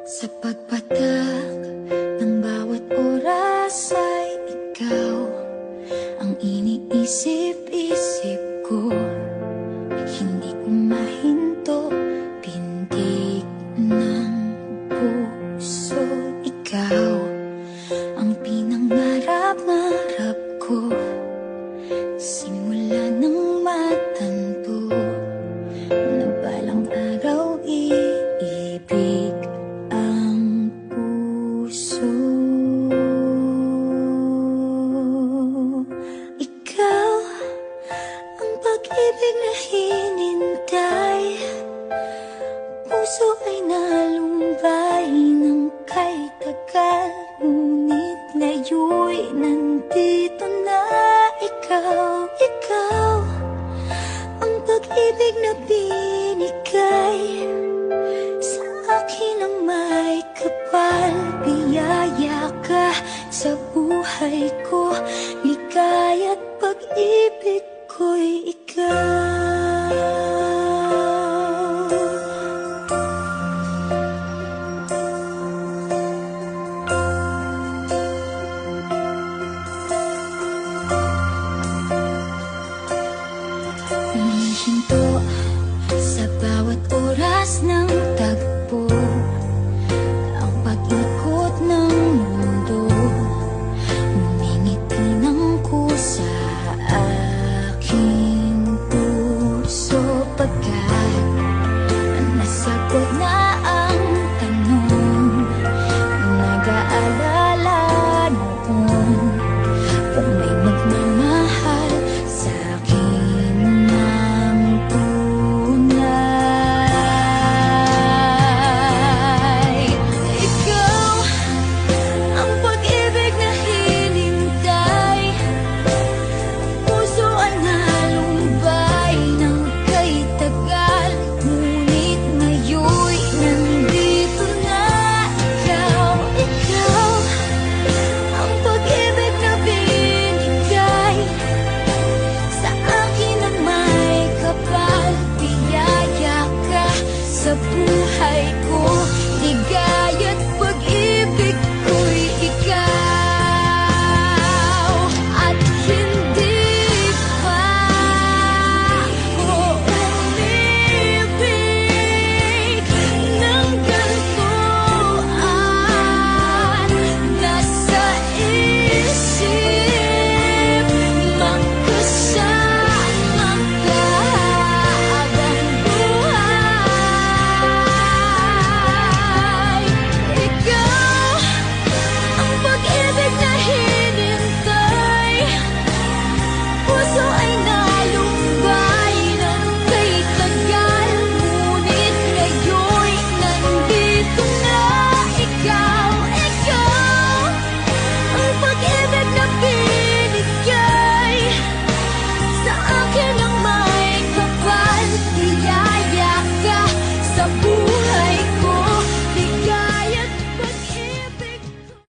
Sa pagpatak ng bawat oras ay ikaw ang iniisip-isip ko. Hindi ko mahinto, pintig ng puso. Ikaw ang pinangarap-ngarap ko, simula ng matanto na balang araw iibig ang puso. Ikaw ang pag-ibig na hinintay, puso ay nalumbay ng kay tagal, ngunit ngayon'y nandito na ikaw. Ikaw ang pag-ibig na binigay sa akin ang may kapal. Biyaya ka sa buhay ko, ligaya't pag-ibig ko'y ikaw. Humihinto sa bawat oras ng tagpo, ang pag-ikot ng mundo, ngumingiti ng kusa aking puso. Pagkat nasagot na ang tanong, nag-aalala noon kung may magmamahal sa akin ng tunay. Ikaw ang pag-ibig na hinintay, puso ay nalumbay ng kay tagal, ngunit ngayon'y nandito na ikaw. Ikaw ang pag-ibig na binigay sa akin ang may kapal. Biyaya ka sa buhay ko, ligaya't